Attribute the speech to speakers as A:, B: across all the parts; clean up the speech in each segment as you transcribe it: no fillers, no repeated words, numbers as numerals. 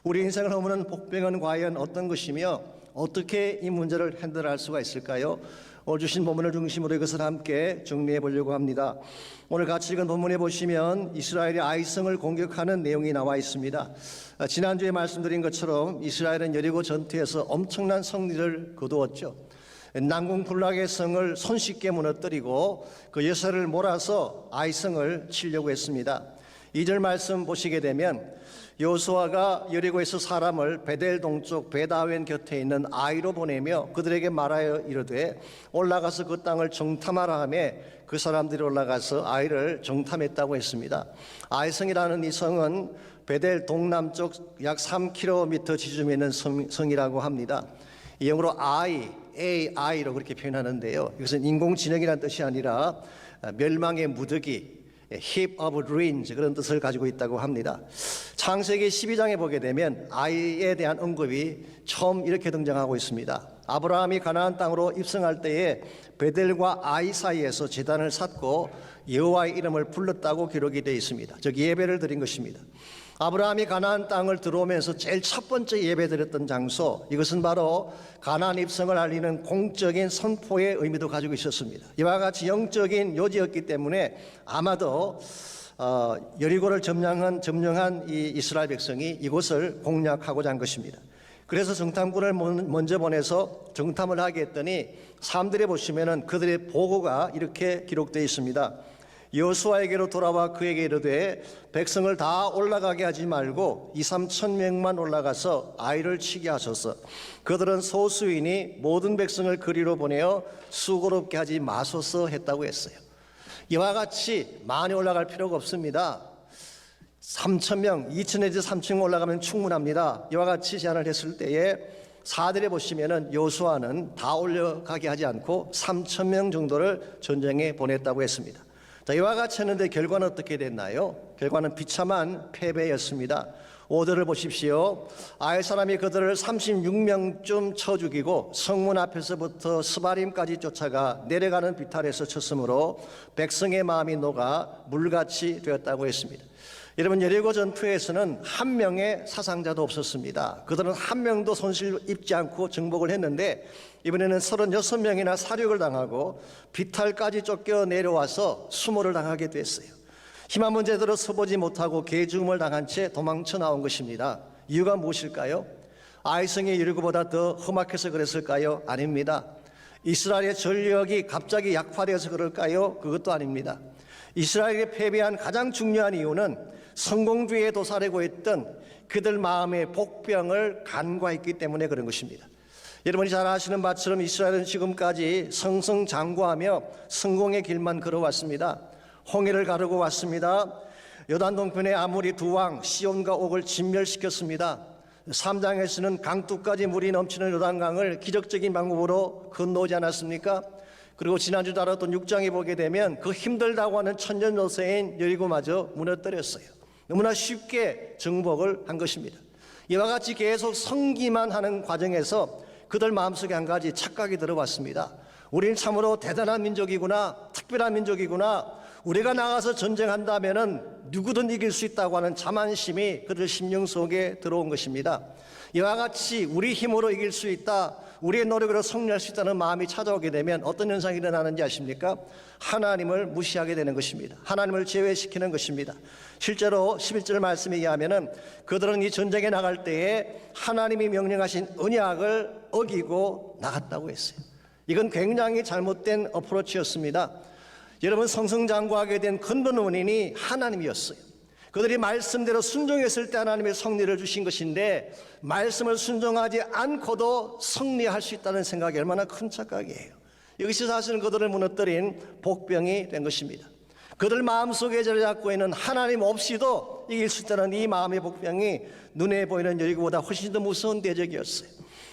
A: 우리 인생을 허무는 복병은 과연 어떤 것이며 어떻게 이 문제를 핸들할 수가 있을까요? 오늘 주신 본문을 중심으로 이것을 함께 정리해 보려고 합니다. 오늘 같이 읽은 본문에 보시면 이스라엘이 아이성을 공격하는 내용이 나와 있습니다. 지난주에 말씀드린 것처럼 이스라엘은 여리고 전투에서 엄청난 승리를 거두었죠. 난공불락의 성을 손쉽게 무너뜨리고 그 여세를 몰아서 아이성을 치려고 했습니다. 2절 말씀 보시게 되면 여호수아가 여리고에서 사람을 베델 동쪽 베다웬 곁에 있는 아이로 보내며 그들에게 말하여 이르되 올라가서 그 땅을 정탐하라 하며 그 사람들이 올라가서 아이를 정탐했다고 했습니다. 아이성이라는 이 성은 베델 동남쪽 약 3km 지점에 있는 성이라고 합니다. 이 영어로 AI로 그렇게 표현하는데요. 이것은 인공지능이라는 뜻이 아니라 멸망의 무더기, heap of ruins 그런 뜻을 가지고 있다고 합니다. 창세기 12장에 보게 되면 아이에 대한 언급이 처음 이렇게 등장하고 있습니다. 아브라함이 가나안 땅으로 입성할 때에 베델과 아이 사이에서 제단을 쌓고 여호와의 이름을 불렀다고 기록이 되어 있습니다. 즉 예배를 드린 것입니다. 아브라함이 가나안 땅을 들어오면서 제일 첫 번째 예배드렸던 장소, 이것은 바로 가나안 입성을 알리는 공적인 선포의 의미도 가지고 있었습니다. 이와 같이 영적인 요지였기 때문에 아마도 여리고를 점령한 이 이스라엘 백성이 이곳을 공략하고자 한 것입니다. 그래서 정탐꾼을 먼저 보내서 정탐을 하게 했더니 사람들이 보시면은 그들의 보고가 이렇게 기록되어 있습니다. 여호수아에게로 돌아와 그에게 이르되 백성을 다 올라가게 하지 말고 2-3천 명만 올라가서 아이를 치게 하소서. 그들은 소수이니 모든 백성을 그리로 보내어 수고롭게 하지 마소서 했다고 했어요. 이와 같이 많이 올라갈 필요가 없습니다. 3,000명, 2,000에서 3,000명 올라가면 충분합니다. 이와 같이 제안을 했을 때에 4절에 보시면은 여호수아는 다 올라가게 하지 않고 3,000명 정도를 전쟁에 보냈다고 했습니다. 자, 이와 같이 했는데 결과는 어떻게 됐나요? 결과는 비참한 패배였습니다. 5절을 보십시오. 아이 사람이 그들을 36명쯤 쳐 죽이고 성문 앞에서부터 스바림까지 쫓아가 내려가는 비탈에서 쳤으므로 백성의 마음이 녹아 물같이 되었다고 했습니다. 여러분, 여리고 전투에서는 한 명의 사상자도 없었습니다. 그들은 한 명도 손실 입지 않고 정복을 했는데 이번에는 36명이나 사륙을 당하고 비탈까지 쫓겨 내려와서 수모를 당하게 됐어요. 힘 한번 제대로 서보지 못하고 개죽음을 당한 채 도망쳐 나온 것입니다. 이유가 무엇일까요? 아이성이 여리고보다 더 험악해서 그랬을까요? 아닙니다. 이스라엘의 전력이 갑자기 약화되어서 그럴까요? 그것도 아닙니다. 이스라엘이 패배한 가장 중요한 이유는 성공주의에 도사리고 있던 그들 마음의 복병을 간과했기 때문에 그런 것입니다. 여러분이 잘 아시는 바처럼 이스라엘은 지금까지 승승장구하며 성공의 길만 걸어왔습니다. 홍해를 가르고 왔습니다. 요단 동편의 아모리 두 왕 시온과 옥을 진멸시켰습니다. 3장에서는 강둑까지 물이 넘치는 요단강을 기적적인 방법으로 건너오지 않았습니까? 그리고 지난주 다뤘던 6장에 보게 되면 그 힘들다고 하는 천년노세인 여리고마저 무너뜨렸어요. 너무나 쉽게 정복을 한 것입니다. 이와 같이 계속 성기만 하는 과정에서 그들 마음속에 한 가지 착각이 들어왔습니다. 우리는 참으로 대단한 민족이구나, 특별한 민족이구나, 우리가 나가서 전쟁한다면은 누구든 이길 수 있다고 하는 자만심이 그들 심령 속에 들어온 것입니다. 이와 같이 우리 힘으로 이길 수 있다, 우리의 노력으로 승리할 수 있다는 마음이 찾아오게 되면 어떤 현상이 일어나는지 아십니까? 하나님을 무시하게 되는 것입니다. 하나님을 제외시키는 것입니다. 실제로 11절 말씀에 의하면 그들은 이 전쟁에 나갈 때에 하나님이 명령하신 언약을 어기고 나갔다고 했어요. 이건 굉장히 잘못된 어프로치였습니다. 여러분, 성승장구하게 된 근본 원인이 하나님이었어요. 그들이 말씀대로 순종했을 때 하나님의 승리를 주신 것인데 말씀을 순종하지 않고도 승리할 수 있다는 생각이 얼마나 큰 착각이에요. 이것이 사실은 그들을 무너뜨린 복병이 된 것입니다. 그들 마음속에 자리 잡고 있는 하나님 없이도 이길 수 있다는 이 마음의 복병이 눈에 보이는 여리고보다 훨씬 더 무서운 대적이었어요.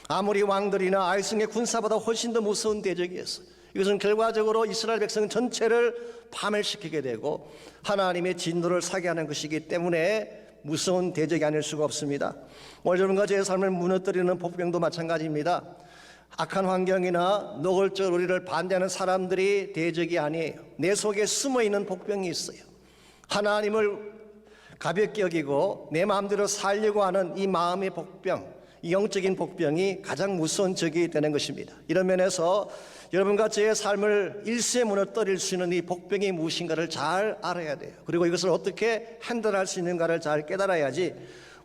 A: 아무리 왕들이나 아이성의 군사보다 훨씬 더 무서운 대적이었어요. 이것은 결과적으로 이스라엘 백성 전체를 파멸시키게 되고 하나님의 진노를 사게 하는 것이기 때문에 무서운 대적이 아닐 수가 없습니다. 오늘 여러분과 제 삶을 무너뜨리는 복병도 마찬가지입니다. 악한 환경이나 노골적 우리를 반대하는 사람들이 대적이 아니에요. 내 속에 숨어있는 복병이 있어요. 하나님을 가볍게 여기고 내 마음대로 살려고 하는 이 마음의 복병, 이 영적인 복병이 가장 무서운 적이 되는 것입니다. 이런 면에서 여러분과 저의 삶을 일시에 무너뜨릴 수 있는 이 복병이 무엇인가를 잘 알아야 돼요. 그리고 이것을 어떻게 핸들할 수 있는가를 잘 깨달아야지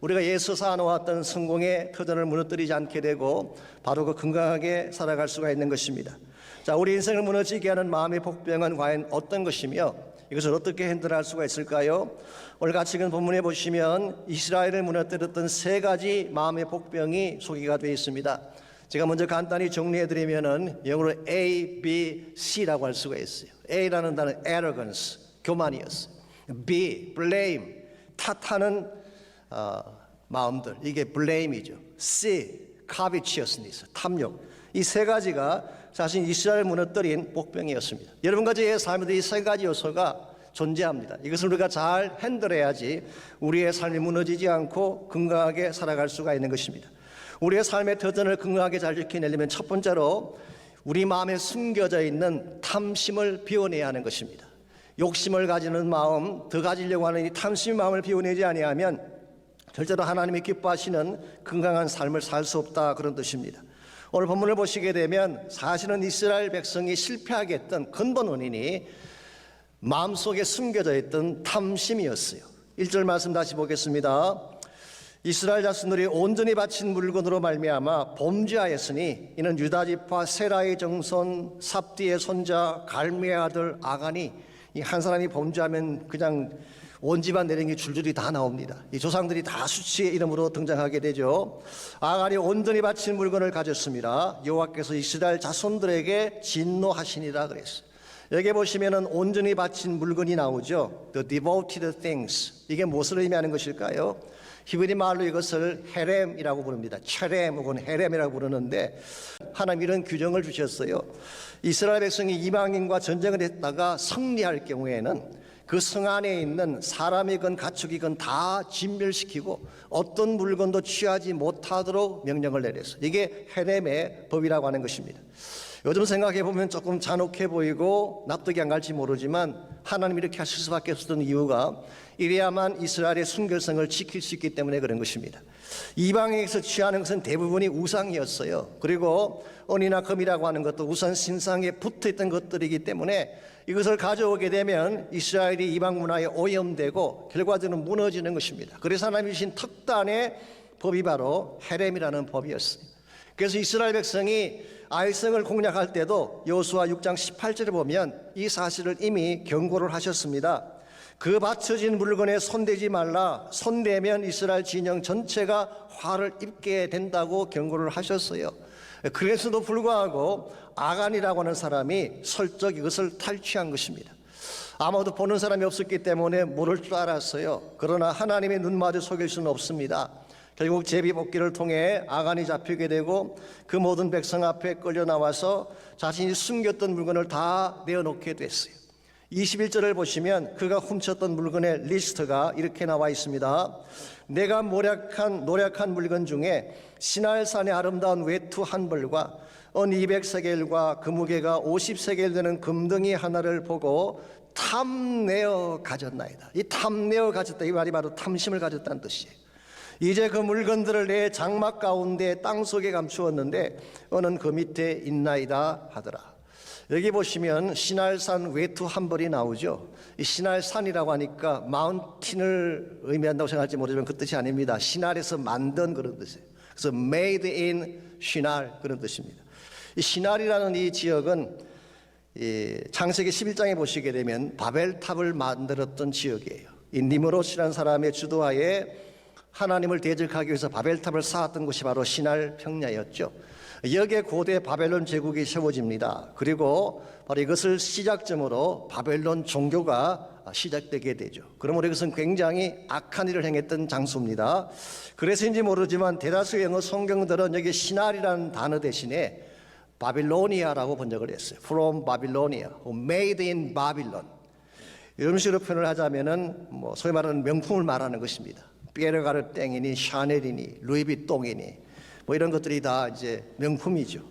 A: 우리가 예수 쌓아놓았던 성공의 터전을 무너뜨리지 않게 되고 바로 그 건강하게 살아갈 수가 있는 것입니다. 자, 우리 인생을 무너지게 하는 마음의 복병은 과연 어떤 것이며 이것을 어떻게 핸들할 수가 있을까요? 오늘 같이 읽은 본문에 보시면 이스라엘을 무너뜨렸던 세 가지 마음의 복병이 소개가 되어 있습니다. 제가 먼저 간단히 정리해드리면은 영어로 A, B, C라고 할 수가 있어요. A라는 단어는 arrogance, 교만이었어요. B, blame, 탓하는 마음들, 이게 blame이죠. C, covetousness, 탐욕. 이 세 가지가 사실 이스라엘을 무너뜨린 복병이었습니다. 여러분과 저의 삶에도 이 세 가지 요소가 존재합니다. 이것을 우리가 잘 핸들해야지 우리의 삶이 무너지지 않고 건강하게 살아갈 수가 있는 것입니다. 우리의 삶의 터전을 건강하게 잘 지켜내려면 첫 번째로 우리 마음에 숨겨져 있는 탐심을 비워내야 하는 것입니다. 욕심을 가지는 마음, 더 가지려고 하는 이 탐심의 마음을 비워내지 아니하면 절대로 하나님이 기뻐하시는 건강한 삶을 살 수 없다, 그런 뜻입니다. 오늘 본문을 보시게 되면 사실은 이스라엘 백성이 실패하게 했던 근본 원인이 마음속에 숨겨져 있던 탐심이었어요. 1절 말씀 다시 보겠습니다. 이스라엘 자손들이 온전히 바친 물건으로 말미암아 범죄하였으니 이는 유다 지파 세라의 정손 삽디의 손자 갈미의 아들 아간이, 이 한 사람이 범죄하면 그냥 온 집안 내령이 줄줄이 다 나옵니다. 이 조상들이 다 수치의 이름으로 등장하게 되죠. 아간이 온전히 바친 물건을 가졌습니다. 여호와께서 이스라엘 자손들에게 진노하시니라 그랬어요. 여기 보시면은 온전히 바친 물건이 나오죠. The devoted things. 이게 무엇을 의미하는 것일까요? 히브리 말로 이것을 헤렘이라고 부릅니다. 체렘 혹은 헤렘이라고 부르는데 하나님 이런 규정을 주셨어요. 이스라엘 백성이 이방인과 전쟁을 했다가 승리할 경우에는 그 성 안에 있는 사람이건 가축이건 다 진멸시키고 어떤 물건도 취하지 못하도록 명령을 내렸어요. 이게 헤렘의 법이라고 하는 것입니다. 요즘 생각해 보면 조금 잔혹해 보이고 납득이 안 갈지 모르지만 하나님이 이렇게 하실 수밖에 없었던 이유가 이래야만 이스라엘의 순결성을 지킬 수 있기 때문에 그런 것입니다. 이방에서 취하는 것은 대부분이 우상이었어요. 그리고 은이나 금이라고 하는 것도 우선 신상에 붙어있던 것들이기 때문에 이것을 가져오게 되면 이스라엘이 이방 문화에 오염되고 결과적으로 무너지는 것입니다. 그래서 하나님이 주신 특단의 법이 바로 헤렘이라는 법이었어요. 그래서 이스라엘 백성이 아이성을 공략할 때도 여호수아 6장 18절에 보면 이 사실을 이미 경고를 하셨습니다. 그 바쳐진 물건에 손대지 말라. 손대면 이스라엘 진영 전체가 화를 입게 된다고 경고를 하셨어요. 그래서도 불구하고 아간이라고 하는 사람이 설적 이것을 탈취한 것입니다. 아무도 보는 사람이 없었기 때문에 모를 줄 알았어요. 그러나 하나님의 눈마저 속일 수는 없습니다. 결국 제비뽑기를 통해 아간이 잡히게 되고 그 모든 백성 앞에 끌려 나와서 자신이 숨겼던 물건을 다 내어놓게 됐어요. 21절을 보시면 그가 훔쳤던 물건의 리스트가 이렇게 나와 있습니다. 내가 노력한 물건 중에 시날산의 아름다운 외투 한 벌과 은 200세겔과 그 무게가 50세겔 되는 금덩이 하나를 보고 탐내어 가졌나이다. 이 탐내어 가졌다, 이 말이 바로 탐심을 가졌다는 뜻이에요. 이제 그 물건들을 내 장막 가운데 땅속에 감추었는데 은은 그 밑에 있나이다 하더라. 여기 보시면 시날산 외투 한 벌이 나오죠. 이 시날산이라고 하니까 마운틴을 의미한다고 생각할지 모르지만 그 뜻이 아닙니다. 시날에서 만든 그런 뜻이에요. 그래서 made in 시날, 그런 뜻입니다. 이 시날이라는 이 지역은 창세기 11장에 보시게 되면 바벨탑을 만들었던 지역이에요. 이 니므롯이라는 사람의 주도하에 하나님을 대적하기 위해서 바벨탑을 쌓았던 곳이 바로 시날 평야였죠. 여기에 고대 바벨론 제국이 세워집니다. 그리고 바로 이것을 시작점으로 바벨론 종교가 시작되게 되죠. 그러므로 이것은 굉장히 악한 일을 행했던 장소입니다. 그래서인지 모르지만 대다수의 영어 성경들은 여기 시날이라는 단어 대신에 바빌로니아라고 번역을 했어요. From Babylonia, Made in Babylon. 이런 식으로 표현을 하자면은 소위 말하는 명품을 말하는 것입니다. 피에르가르 땡이니 샤넬이니 루이비통이니 이런 것들이 다 이제 명품이죠.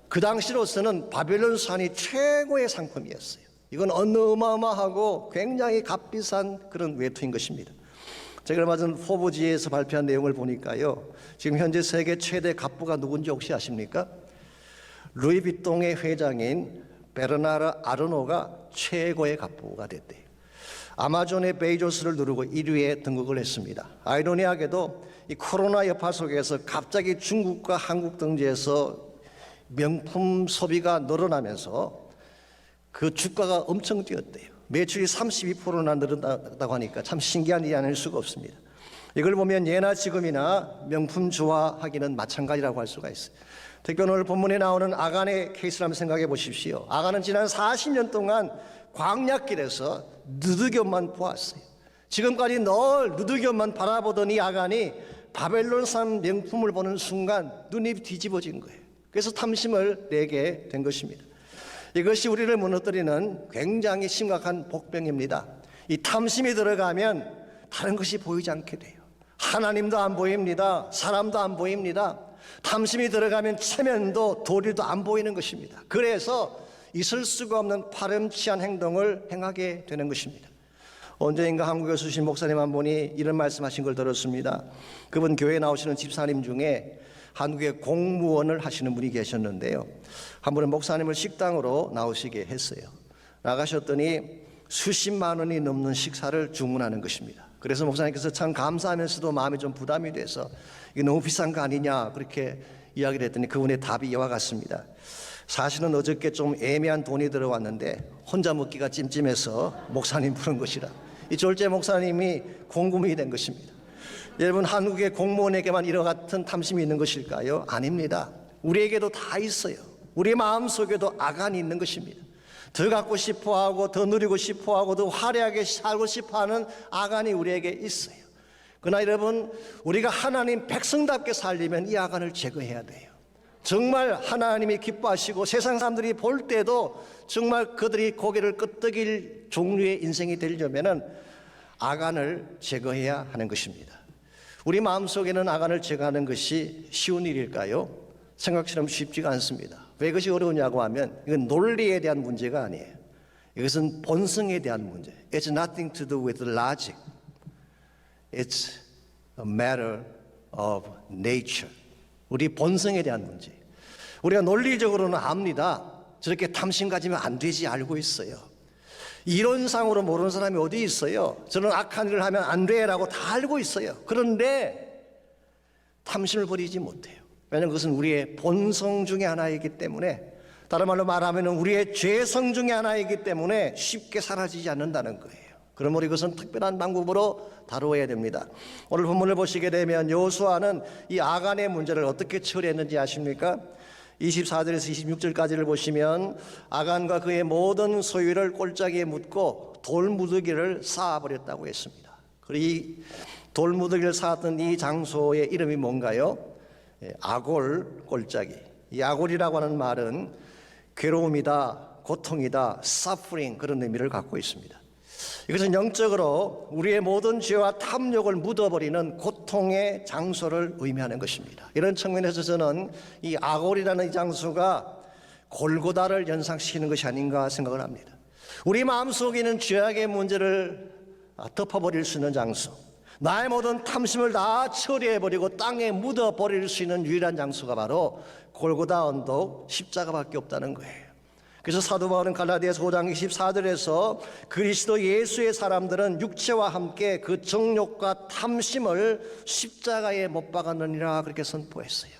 A: 그 당시로서는 바벨론 산이 최고의 상품이었어요. 이건 어마어마하고 굉장히 값비싼 그런 외투인 것입니다. 제가 얼마 전 포브지에서 발표한 내용을 보니까요, 지금 현재 세계 최대 갑부가 누군지 혹시 아십니까? 루이비통의 회장인 베르나르 아르노가 최고의 갑부가 됐대요. 아마존의 베이조스를 누르고 1위에 등극을 했습니다. 아이러니하게도 이 코로나 여파 속에서 갑자기 중국과 한국 등지에서 명품 소비가 늘어나면서 그 주가가 엄청 뛰었대요. 매출이 32%나 늘어났다고 하니까 참 신기한 일이 아닐 수가 없습니다. 이걸 보면 예나 지금이나 명품 좋아하기는 마찬가지라고 할 수가 있어요. 특히 오늘 본문에 나오는 아간의 케이스를 한번 생각해 보십시오. 아간은 지난 40년 동안 광야길에서 누드교만 보았어요. 지금까지 늘 누드교만 바라보던 이 아간이 바벨론산 명품을 보는 순간 눈이 뒤집어진 거예요. 그래서 탐심을 내게 된 것입니다. 이것이 우리를 무너뜨리는 굉장히 심각한 복병입니다. 이 탐심이 들어가면 다른 것이 보이지 않게 돼요. 하나님도 안 보입니다. 사람도 안 보입니다. 탐심이 들어가면 체면도 도리도 안 보이는 것입니다. 그래서 있을 수가 없는 파렴치한 행동을 행하게 되는 것입니다. 언제인가 한국에 오신 목사님 한 분이 이런 말씀하신 걸 들었습니다. 그분 교회에 나오시는 집사님 중에 한국의 공무원을 하시는 분이 계셨는데요, 한 분은 목사님을 식당으로 나오시게 했어요. 나가셨더니 수십만 원이 넘는 식사를 주문하는 것입니다. 그래서 목사님께서 참 감사하면서도 마음이 좀 부담이 돼서 이게 너무 비싼 거 아니냐 그렇게 이야기를 했더니 그분의 답이 이와 같습니다. 사실은 어저께 좀 애매한 돈이 들어왔는데 혼자 먹기가 찜찜해서 목사님 부른 것이라. 이 졸제 목사님이 공금이 된 것입니다. 여러분, 한국의 공무원에게만 이와 같은 탐심이 있는 것일까요? 아닙니다. 우리에게도 다 있어요. 우리 마음속에도 아간이 있는 것입니다. 더 갖고 싶어하고 더 누리고 싶어하고 더 화려하게 살고 싶어하는 아간이 우리에게 있어요. 그러나 여러분, 우리가 하나님 백성답게 살려면 이 아간을 제거해야 돼요. 정말 하나님이 기뻐하시고 세상 사람들이 볼 때도 정말 그들이 고개를 끄덕일 종류의 인생이 되려면 아간을 제거해야 하는 것입니다. 우리 마음속에는 아간을 제거하는 것이 쉬운 일일까요? 생각처럼 쉽지가 않습니다. 왜 그것이 어려우냐고 하면 이건 논리에 대한 문제가 아니에요. 이것은 본성에 대한 문제. It's nothing to do with logic. It's a matter of nature. 우리 본성에 대한 문제. 우리가 논리적으로는 압니다. 저렇게 탐심 가지면 안 되지 알고 있어요. 이론상으로 모르는 사람이 어디 있어요? 저는 악한 일을 하면 안 돼라고 다 알고 있어요. 그런데 탐심을 버리지 못해요. 왜냐하면 그것은 우리의 본성 중에 하나이기 때문에, 다른 말로 말하면 우리의 죄성 중에 하나이기 때문에 쉽게 사라지지 않는다는 거예요. 그러므로 이것은 특별한 방법으로 다루어야 됩니다. 오늘 본문을 보시게 되면 여호수아는 이 아간의 문제를 어떻게 처리했는지 아십니까? 24절에서 26절까지를 보시면 아간과 그의 모든 소유를 골짜기에 묻고 돌무더기를 쌓아버렸다고 했습니다. 그리고 이 돌무더기를 쌓았던 이 장소의 이름이 뭔가요? 아골 골짜기. 이 아골이라고 하는 말은 괴로움이다, 고통이다, suffering 그런 의미를 갖고 있습니다. 이것은 영적으로 우리의 모든 죄와 탐욕을 묻어버리는 고통의 장소를 의미하는 것입니다. 이런 측면에서 저는 이 아골이라는 이 장소가 골고다를 연상시키는 것이 아닌가 생각을 합니다. 우리 마음속에 있는 죄악의 문제를 덮어버릴 수 있는 장소, 나의 모든 탐심을 다 처리해버리고 땅에 묻어버릴 수 있는 유일한 장소가 바로 골고다 언덕 십자가밖에 없다는 거예요. 그래서 사도 바울은 갈라디아서 5장 24절에서 그리스도 예수의 사람들은 육체와 함께 그 정욕과 탐심을 십자가에 못 박았느니라 그렇게 선포했어요.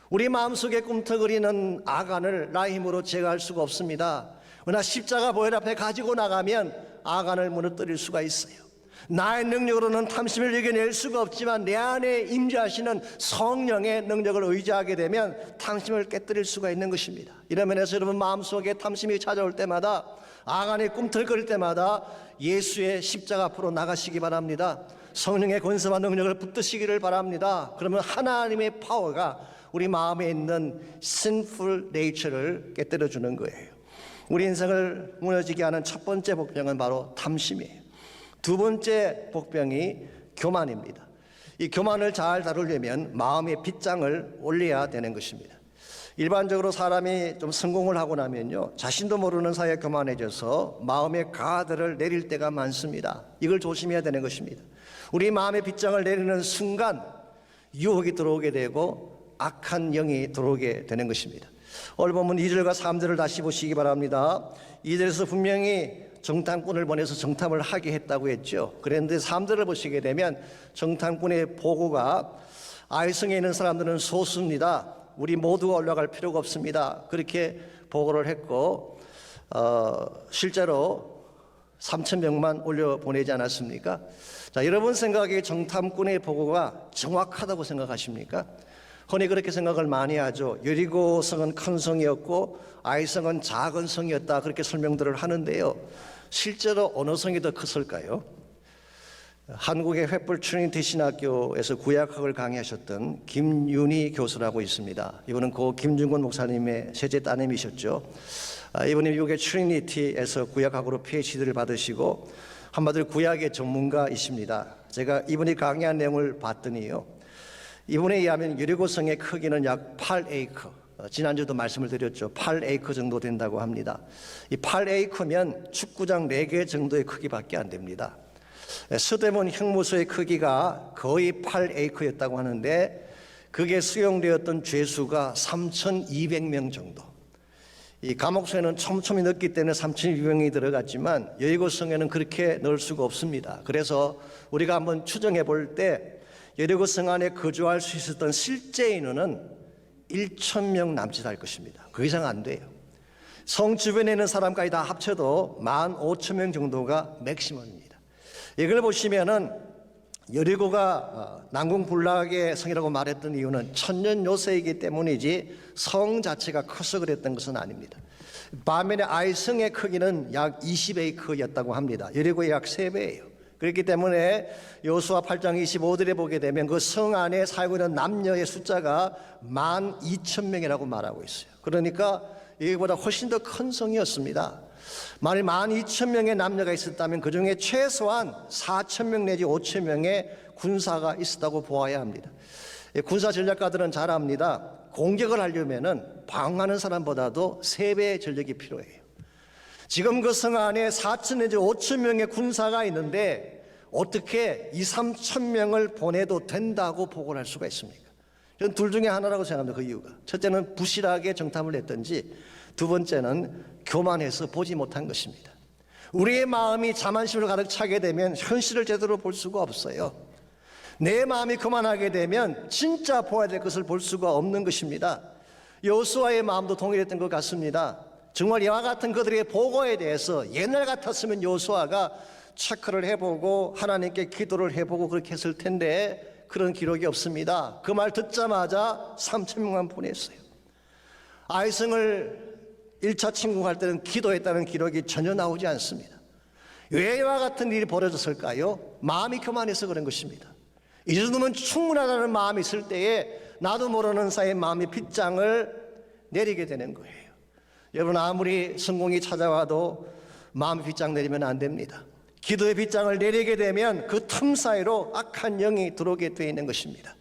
A: 우리 마음속에 꿈틀거리는 아간을 나의 힘으로 제거할 수가 없습니다. 그러나 십자가 보혈 앞에 가지고 나가면 아간을 무너뜨릴 수가 있어요. 나의 능력으로는 탐심을 이겨낼 수가 없지만 내 안에 임재하시는 성령의 능력을 의지하게 되면 탐심을 깨뜨릴 수가 있는 것입니다. 이런 면에서 여러분 마음속에 탐심이 찾아올 때마다, 아간이 꿈틀거릴 때마다 예수의 십자가 앞으로 나가시기 바랍니다. 성령의 권세와 능력을 붙드시기를 바랍니다. 그러면 하나님의 파워가 우리 마음에 있는 sinful nature를 깨뜨려 주는 거예요. 우리 인생을 무너지게 하는 첫 번째 복병은 바로 탐심이에요. 두 번째 복병이 교만입니다. 이 교만을 잘 다루려면 마음의 빗장을 올려야 되는 것입니다. 일반적으로 사람이 좀 성공을 하고 나면요, 자신도 모르는 사이에 교만해져서 마음의 가드를 내릴 때가 많습니다. 이걸 조심해야 되는 것입니다. 우리 마음의 빗장을 내리는 순간 유혹이 들어오게 되고 악한 영이 들어오게 되는 것입니다. 오늘 본문 2절과 3절을 다시 보시기 바랍니다. 2절에서 분명히 정탐꾼을 보내서 정탐을 하게 했다고 했죠. 그런데 3절을 보시게 되면 정탐꾼의 보고가 아이성에 있는 사람들은 소수입니다. 우리 모두가 올라갈 필요가 없습니다. 그렇게 보고를 했고 실제로 3,000명만 올려보내지 않았습니까? 자, 여러분 생각에 정탐꾼의 보고가 정확하다고 생각하십니까? 흔히 그렇게 생각을 많이 하죠. 여리고 성은 큰 성이었고 아이성은 작은 성이었다, 그렇게 설명들을 하는데요. 실제로 어느 성이 더 컸을까요? 한국의 횃불 트리니티 신학교에서 구약학을 강의하셨던 김윤희 교수라고 있습니다. 이분은 고 김중곤 목사님의 셋째 따님이셨죠. 이분이 미국의 트리니티에서 구약학으로 PhD를 받으시고 한마디로 구약의 전문가이십니다. 제가 이분이 강의한 내용을 봤더니요, 이분에 의하면 여리고성의 크기는 약 8에이커, 지난주도 말씀을 드렸죠. 8에이커 정도 된다고 합니다. 이 8에이커면 축구장 4개 정도의 크기밖에 안 됩니다. 서대문 형무소의 크기가 거의 8에이커였다고 하는데 그게 수용되었던 죄수가 3,200명 정도. 이 감옥소에는 촘촘히 넣기 때문에 3,200명이 들어갔지만 여리고성에는 그렇게 넣을 수가 없습니다. 그래서 우리가 한번 추정해 볼 때 여리고성 안에 거주할 수 있었던 실제 인원은 1,000명 남짓할 것입니다. 그 이상 안 돼요. 성 주변에 있는 사람까지 다 합쳐도 15,000명 정도가 맥시멈입니다. 이걸 보시면은 여리고가 난공불락의 성이라고 말했던 이유는 천년 요새이기 때문이지 성 자체가 커서 그랬던 것은 아닙니다. 반면에 아이성의 크기는 약 20에이커였다고 합니다. 여리고의 약 3배예요. 그렇기 때문에 여호수아 8장 25절에 보게 되면 그 성 안에 살고 있는 남녀의 숫자가 12,000명이라고 말하고 있어요. 그러니까 이보다 훨씬 더 큰 성이었습니다. 만일 12,000명의 남녀가 있었다면 그 중에 최소한 4,000명 내지 5,000명의 군사가 있었다고 보아야 합니다. 군사 전략가들은 잘 압니다. 공격을 하려면은 방어하는 사람보다도 3배의 전력이 필요해요. 지금 그 성 안에 4,000 내지 5,000명의 군사가 있는데 어떻게 2,000~3,000명을 보내도 된다고 보고를 할 수가 있습니까? 저는 둘 중에 하나라고 생각합니다. 그 이유가 첫째는 부실하게 정탐을 했든지 두 번째는 교만해서 보지 못한 것입니다. 우리의 마음이 자만심으로 가득 차게 되면 현실을 제대로 볼 수가 없어요. 내 마음이 교만하게 되면 진짜 보아야 될 것을 볼 수가 없는 것입니다. 여호수아의 마음도 동일했던 것 같습니다. 정말 이와 같은 그들의 보고에 대해서 옛날 같았으면 여호수아가 체크를 해보고 하나님께 기도를 해보고 그렇게 했을 텐데 그런 기록이 없습니다. 그 말 듣자마자 3,000명만 보냈어요. 아이성을 1차 침공할 때는 기도했다는 기록이 전혀 나오지 않습니다. 왜 이와 같은 일이 벌어졌을까요? 마음이 교만해서 그런 것입니다. 이 정도면 충분하다는 마음이 있을 때에 나도 모르는 사이에 마음의 빗장을 내리게 되는 거예요. 여러분, 아무리 성공이 찾아와도 마음의 빗장 내리면 안 됩니다. 기도의 빗장을 내리게 되면 그 틈 사이로 악한 영이 들어오게 되어 있는 것입니다.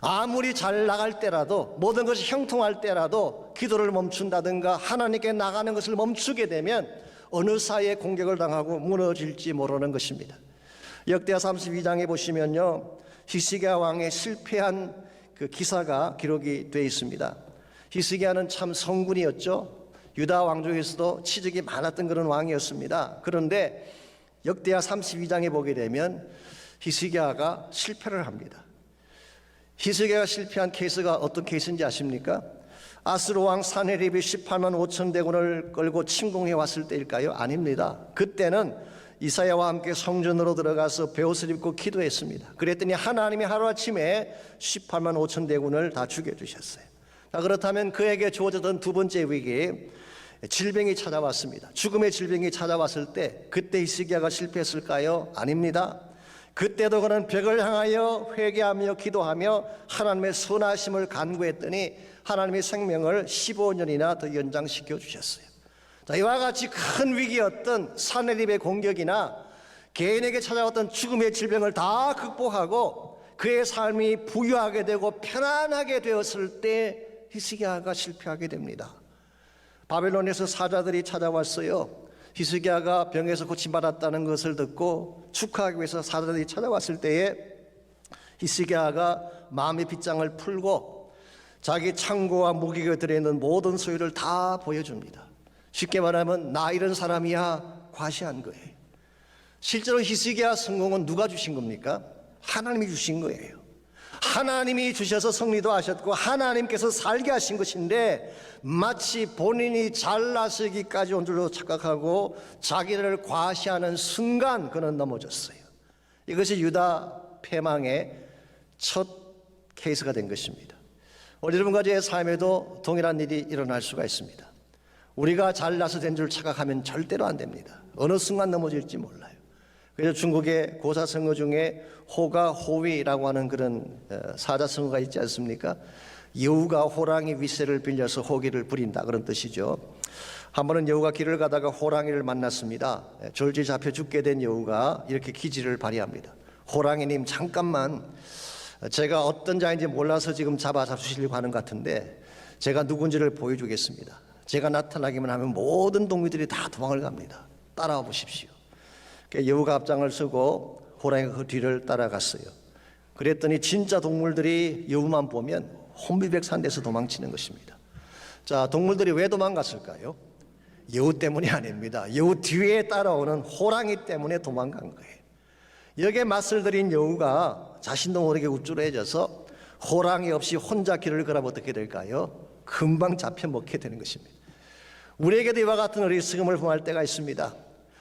A: 아무리 잘 나갈 때라도, 모든 것이 형통할 때라도 기도를 멈춘다든가 하나님께 나가는 것을 멈추게 되면 어느 사이에 공격을 당하고 무너질지 모르는 것입니다. 역대하 32장에 보시면요, 히스기야 왕의 실패한 그 기사가 기록이 되어 있습니다. 히스기야는 참 성군이었죠. 유다 왕 중에서도 치적이 많았던 그런 왕이었습니다. 그런데 역대하 32장에 보게 되면 히스기야가 실패를 합니다. 히스기야가 실패한 케이스가 어떤 케이스인지 아십니까? 아스로 왕 사네립이 18만 5천 대군을 끌고 침공해 왔을 때일까요? 아닙니다. 그때는 이사야와 함께 성전으로 들어가서 베옷을 입고 기도했습니다. 그랬더니 하나님이 하루아침에 18만 5천 대군을 다 죽여주셨어요. 자, 그렇다면 그에게 주어졌던 두 번째 위기, 질병이 찾아왔습니다. 죽음의 질병이 찾아왔을 때 그때 히스기야가 실패했을까요? 아닙니다. 그때도 그는 벽을 향하여 회개하며 기도하며 하나님의 선하심을 간구했더니 하나님의 생명을 15년이나 더 연장시켜 주셨어요. 자, 이와 같이 큰 위기였던 사네립의 공격이나 개인에게 찾아왔던 죽음의 질병을 다 극복하고 그의 삶이 부유하게 되고 편안하게 되었을 때 히스기야가 실패하게 됩니다. 바벨론에서 사자들이 찾아왔어요. 히스기야가 병에서 고침받았다는 것을 듣고 축하하기 위해서 사자들이 찾아왔을 때에 히스기야가 마음의 빗장을 풀고 자기 창고와 무기가 들어있는 모든 소유를 다 보여줍니다. 쉽게 말하면 나 이런 사람이야 과시한 거예요. 실제로 히스기야 성공은 누가 주신 겁니까? 하나님이 주신 거예요. 하나님이 주셔서 승리도 하셨고 하나님께서 살게 하신 것인데 마치 본인이 잘나서기까지 온 줄로 착각하고 자기를 과시하는 순간 그는 넘어졌어요. 이것이 유다 패망의 첫 케이스가 된 것입니다. 우리 여러분과 제 삶에도 동일한 일이 일어날 수가 있습니다. 우리가 잘나서 된 줄 착각하면 절대로 안 됩니다. 어느 순간 넘어질지 몰라요. 그래서 중국의 고사성어 중에 호가 호위라고 하는 그런 사자성어가 있지 않습니까? 여우가 호랑이 윗새를 빌려서 호기를 부린다 그런 뜻이죠. 한 번은 여우가 길을 가다가 호랑이를 만났습니다. 졸지 잡혀 죽게 된 여우가 이렇게 기지를 발휘합니다. 호랑이님 잠깐만, 제가 어떤 자인지 몰라서 지금 잡아주시려고 하는 것 같은데 제가 누군지를 보여주겠습니다. 제가 나타나기만 하면 모든 동물들이 다 도망을 갑니다. 따라와 보십시오. 여우가 앞장을 서고 호랑이가 그 뒤를 따라갔어요. 그랬더니 진짜 동물들이 여우만 보면 혼비백산돼서 도망치는 것입니다. 자, 동물들이 왜 도망갔을까요? 여우 때문이 아닙니다. 여우 뒤에 따라오는 호랑이 때문에 도망간 거예요. 여기에 맞설 들인 여우가 자신도 모르게 우쭐해져서 호랑이 없이 혼자 길을 걸으면 어떻게 될까요? 금방 잡혀 먹게 되는 것입니다. 우리에게도 이와 같은 어리석음을 범할 때가 있습니다.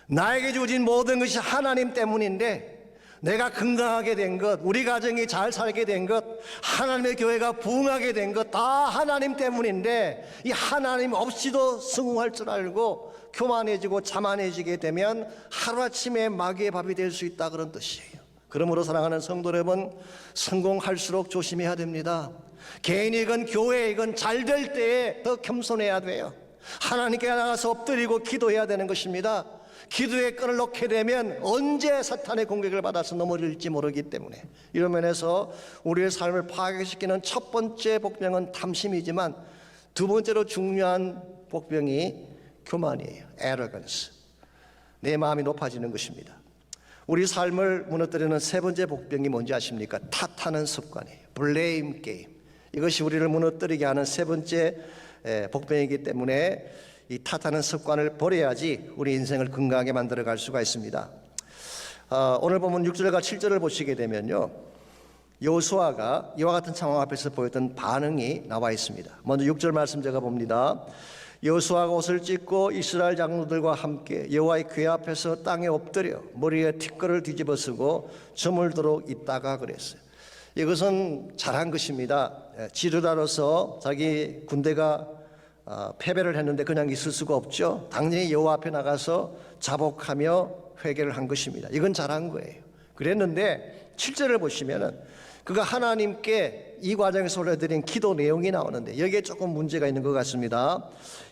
A: 나에게 주어진 모든 것이 하나님 때문인데 내가 건강하게 된 것, 우리 가정이 잘 살게 된 것, 하나님의 교회가 부흥하게 된 것 다 하나님 때문인데 이 하나님 없이도 성공할 줄 알고 교만해지고 자만해지게 되면 하루아침에 마귀의 밥이 될 수 있다 그런 뜻이에요. 그러므로 사랑하는 성도 여러분, 성공할수록 조심해야 됩니다. 개인이건 교회이건 잘 될 때에 더 겸손해야 돼요. 하나님께 나가서 엎드리고 기도해야 되는 것입니다. 기도의 끈을 놓게 되면 언제 사탄의 공격을 받아서 넘어질지 모르기 때문에 이런 면에서 우리의 삶을 파괴시키는 첫 번째 복병은 탐심이지만 두 번째로 중요한 복병이 교만이에요. arrogance. 내 마음이 높아지는 것입니다. 우리 삶을 무너뜨리는 세 번째 복병이 뭔지 아십니까? 탓하는 습관이에요. blame game. 이것이 우리를 무너뜨리게 하는 세 번째 복병이기 때문에 이 탓하는 습관을 버려야지 우리 인생을 건강하게 만들어갈 수가 있습니다. 오늘 보면 6절과 7절을 보시게 되면요, 여호수아가 이와 같은 상황 앞에서 보였던 반응이 나와 있습니다. 먼저 6절 말씀 제가 봅니다. 여호수아가 옷을 찢고 이스라엘 장로들과 함께 여호와의 궤 앞에서 땅에 엎드려 머리에 티끌을 뒤집어 쓰고 저물도록 있다가 그랬어요. 이것은 잘한 것입니다. 지도자로서 자기 군대가 패배를 했는데 그냥 있을 수가 없죠. 당연히 여호와 앞에 나가서 자복하며 회개를 한 것입니다. 이건 잘한 거예요. 그랬는데 7절을 보시면은 그가 하나님께 이 과정에서 올려드린 기도 내용이 나오는데 여기에 조금 문제가 있는 것 같습니다.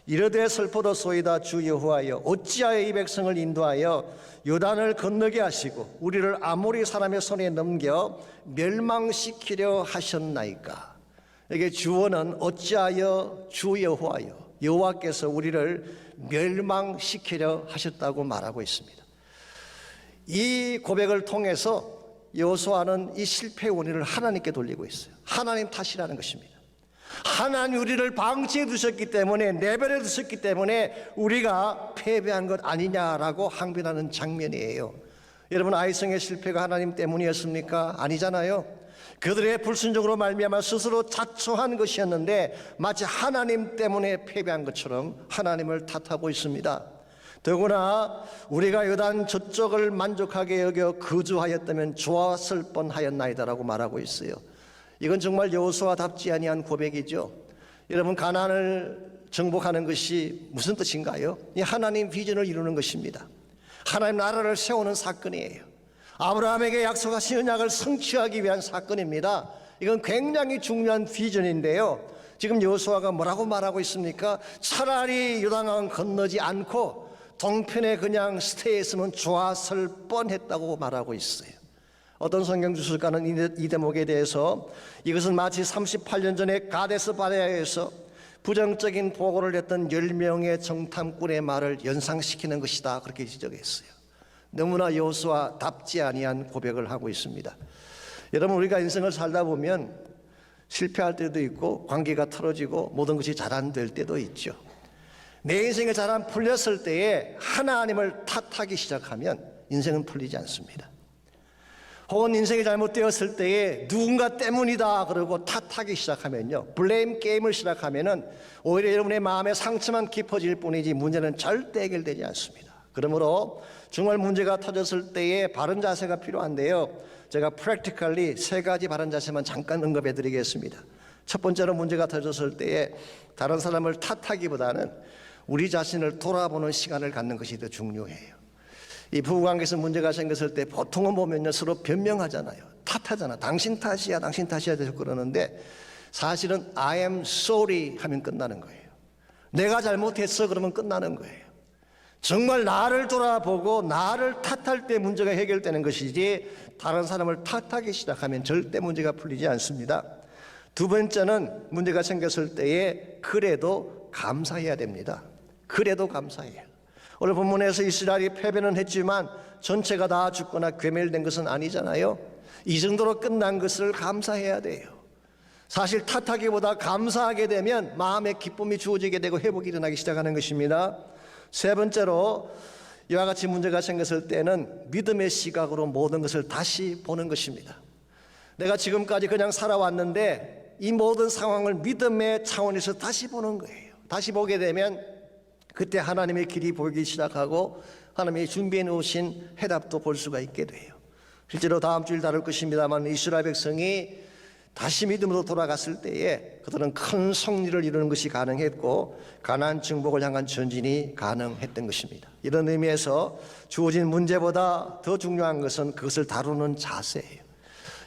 A: 이르되 슬퍼도소이다 주 여호와여, 어찌하여 이 백성을 인도하여 요단을 건너게 하시고 우리를 아모리 사람의 손에 넘겨 멸망시키려 하셨나이까. 여기 주어는 어찌하여 주 여호와여, 여호와께서 우리를 멸망시키려 하셨다고 말하고 있습니다. 이 고백을 통해서 여호수아는 이 실패의 원인을 하나님께 돌리고 있어요. 하나님 탓이라는 것입니다. 하나님 우리를 방치해 두셨기 때문에, 내버려 두셨기 때문에 우리가 패배한 것 아니냐라고 항변하는 장면이에요. 여러분, 아이성의 실패가 하나님 때문이었습니까? 아니잖아요. 그들의 불순종으로 말미암아 스스로 자초한 것이었는데 마치 하나님 때문에 패배한 것처럼 하나님을 탓하고 있습니다. 더구나 우리가 요단 저쪽을 만족하게 여겨 거주하였다면 좋았을 뻔하였나이다라고 말하고 있어요. 이건 정말 여호수아답지 아니한 고백이죠. 여러분, 가나안을 정복하는 것이 무슨 뜻인가요? 이 하나님 비전을 이루는 것입니다. 하나님 나라를 세우는 사건이에요. 아브라함에게 약속하신 언약을 성취하기 위한 사건입니다. 이건 굉장히 중요한 비전인데요. 지금 여호수아가 뭐라고 말하고 있습니까? 차라리 요단강 건너지 않고 동편에 그냥 스테이했으면 좋았을 뻔했다고 말하고 있어요. 어떤 성경 주술가는 이 대목에 대해서 이것은 마치 38년 전에 가데스 바네아에서 부정적인 보고를 했던 10명의 정탐꾼의 말을 연상시키는 것이다, 그렇게 지적했어요. 너무나 여호수아답지 아니한 고백을 하고 있습니다. 여러분, 우리가 인생을 살다 보면 실패할 때도 있고 관계가 틀어지고 모든 것이 잘 안 될 때도 있죠. 내 인생이 잘 안 풀렸을 때에 하나님을 탓하기 시작하면 인생은 풀리지 않습니다. 혹은 인생이 잘못되었을 때에 누군가 때문이다 그러고 탓하기 시작하면요, 블레임 게임을 시작하면은 오히려 여러분의 마음의 상처만 깊어질 뿐이지 문제는 절대 해결되지 않습니다. 그러므로 정말 문제가 터졌을 때에 바른 자세가 필요한데요, 제가 practically 3가지 바른 자세만 잠깐 언급해 드리겠습니다. 첫 번째로, 문제가 터졌을 때에 다른 사람을 탓하기보다는 우리 자신을 돌아보는 시간을 갖는 것이 더 중요해요. 이 부부관계에서 문제가 생겼을 때 보통은 보면요, 서로 변명하잖아요. 탓하잖아. 당신 탓이야, 당신 탓이야 계속 그러는데, 사실은 I am sorry 하면 끝나는 거예요. 내가 잘못했어 그러면 끝나는 거예요. 정말 나를 돌아보고 나를 탓할 때 문제가 해결되는 것이지, 다른 사람을 탓하기 시작하면 절대 문제가 풀리지 않습니다. 두 번째는, 문제가 생겼을 때에 그래도 감사해야 됩니다. 그래도 감사해요. 오늘 본문에서 이스라엘이 패배는 했지만 전체가 다 죽거나 괴멸된 것은 아니잖아요. 이 정도로 끝난 것을 감사해야 돼요. 사실 탓하기보다 감사하게 되면 마음의 기쁨이 주어지게 되고 회복이 일어나기 시작하는 것입니다. 세 번째로, 이와 같이 문제가 생겼을 때는 믿음의 시각으로 모든 것을 다시 보는 것입니다. 내가 지금까지 그냥 살아왔는데 이 모든 상황을 믿음의 차원에서 다시 보는 거예요. 다시 보게 되면 그때 하나님의 길이 보이기 시작하고 하나님이 준비해 놓으신 해답도 볼 수가 있게 돼요. 실제로 다음 주일 다룰 것입니다만, 이스라엘 백성이 다시 믿음으로 돌아갔을 때에 그들은 큰 승리를 이루는 것이 가능했고 가나안 정복을 향한 전진이 가능했던 것입니다. 이런 의미에서 주어진 문제보다 더 중요한 것은 그것을 다루는 자세예요.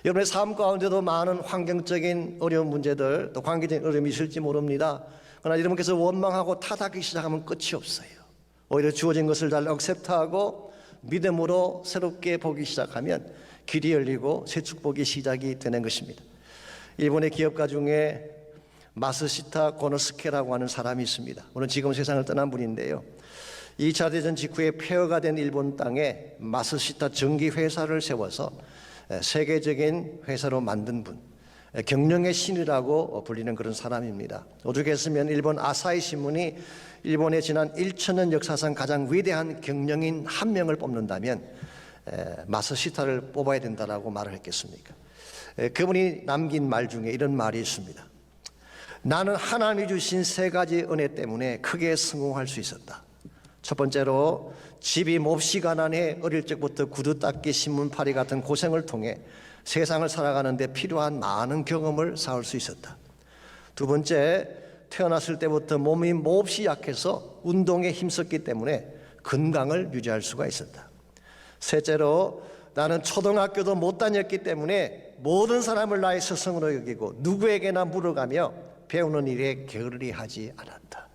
A: 여러분의 삶 가운데도 많은 환경적인 어려운 문제들, 또 관계적인 어려움이 있을지 모릅니다. 그러나 여러분께서 원망하고 탓하기 시작하면 끝이 없어요. 오히려 주어진 것을 잘 액셉트하고 믿음으로 새롭게 보기 시작하면 길이 열리고 새 축복이 시작이 되는 것입니다. 일본의 기업가 중에 마스시타 고노스케라고 하는 사람이 있습니다. 오늘 지금 세상을 떠난 분인데요, 2차 대전 직후에 폐허가 된 일본 땅에 마스시타 전기회사를 세워서 세계적인 회사로 만든 분, 경영의 신이라고 불리는 그런 사람입니다. 오죽했으면 일본 아사히 신문이 일본의 지난 1000년 역사상 가장 위대한 경영인 한 명을 뽑는다면 마스시타를 뽑아야 된다라고 말을 했겠습니까? 그분이 남긴 말 중에 이런 말이 있습니다. 나는 하나님이 주신 3가지 은혜 때문에 크게 성공할 수 있었다. 첫 번째로, 집이 몹시 가난해 어릴 적부터 구두 닦기, 신문팔이 같은 고생을 통해 세상을 살아가는 데 필요한 많은 경험을 쌓을 수 있었다. 두 번째, 태어났을 때부터 몸이 몹시 약해서 운동에 힘썼기 때문에 건강을 유지할 수가 있었다. 셋째로, 나는 초등학교도 못 다녔기 때문에 모든 사람을 나의 스승으로 여기고 누구에게나 물어가며 배우는 일에 게을리 하지 않았다.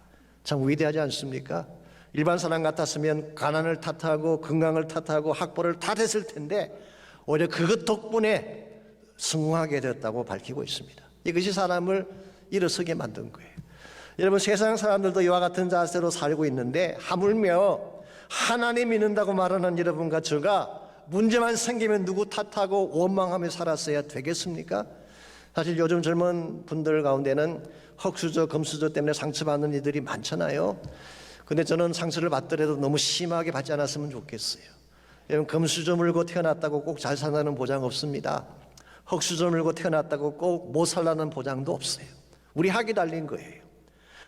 A: 참 위대하지 않습니까? 일반 사람 같았으면 가난을 탓하고 건강을 탓하고 학벌을 탓했을 텐데 오히려 그것 덕분에 성공하게 되었다고 밝히고 있습니다. 이것이 사람을 일어서게 만든 거예요. 여러분, 세상 사람들도 이와 같은 자세로 살고 있는데 하물며 하나님 믿는다고 말하는 여러분과 저가 문제만 생기면 누구 탓하고 원망하며 살았어야 되겠습니까? 사실 요즘 젊은 분들 가운데는 흙수저, 금수저 때문에 상처받는 이들이 많잖아요. 근데 저는 상처를 받더라도 너무 심하게 받지 않았으면 좋겠어요. 여러분, 금수저 물고 태어났다고 꼭 잘 산다는 보장 없습니다. 흙수저 물고 태어났다고 꼭 못 살라는 보장도 없어요. 우리 학이 달린 거예요.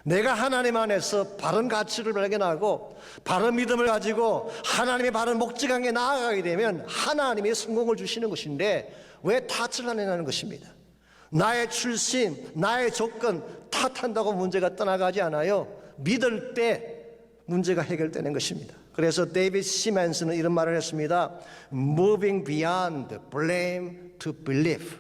A: 내가 하나님 안에서 바른 가치를 발견하고 바른 믿음을 가지고 하나님의 바른 목적 향해 나아가게 되면 하나님이 성공을 주시는 것인데 왜 탓을 하느냐는 것입니다. 나의 출신, 나의 조건 탓한다고 문제가 떠나가지 않아요. 믿을 때 문제가 해결되는 것입니다. 그래서 데이비드 시먼스는 이런 말을 했습니다. Moving beyond blame to believe.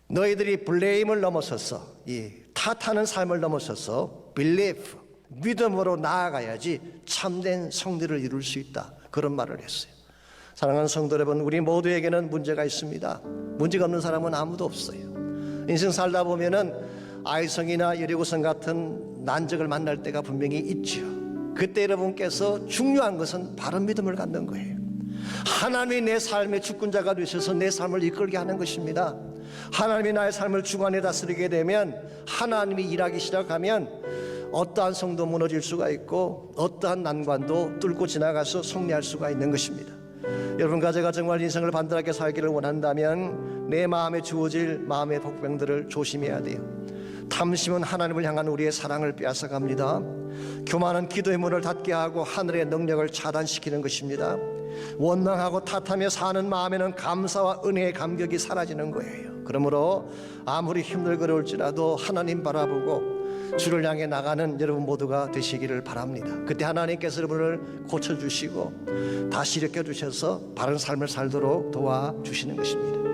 A: 너희들이 blame을 넘어서서 이 탓하는 삶을 넘어서서 believe, 믿음으로 나아가야지 참된 승리를 이룰 수 있다. 그런 말을 했어요. 사랑하는 성도 여러분, 우리 모두에게는 문제가 있습니다. 문제가 없는 사람은 아무도 없어요. 인생 살다 보면은 아이성이나 여리고성 같은 난적을 만날 때가 분명히 있죠. 그때 여러분께서 중요한 것은 바른 믿음을 갖는 거예요. 하나님이 내 삶의 주권자가 되셔서 내 삶을 이끌게 하는 것입니다. 하나님이 나의 삶을 주관해 다스리게 되면, 하나님이 일하기 시작하면 어떠한 성도 무너질 수가 있고 어떠한 난관도 뚫고 지나가서 승리할 수가 있는 것입니다. 여러분과 제가 정말 인생을 반듯하게 살기를 원한다면 내 마음에 주어질 마음의 복병들을 조심해야 돼요. 탐심은 하나님을 향한 우리의 사랑을 빼앗아갑니다. 교만은 기도의 문을 닫게 하고 하늘의 능력을 차단시키는 것입니다. 원망하고 탓하며 사는 마음에는 감사와 은혜의 감격이 사라지는 거예요. 그러므로 아무리 힘들거려올지라도 하나님 바라보고 주를 향해 나가는 여러분 모두가 되시기를 바랍니다. 그때 하나님께서 여러분을 고쳐주시고 다시 일으켜 주셔서 바른 삶을 살도록 도와주시는 것입니다.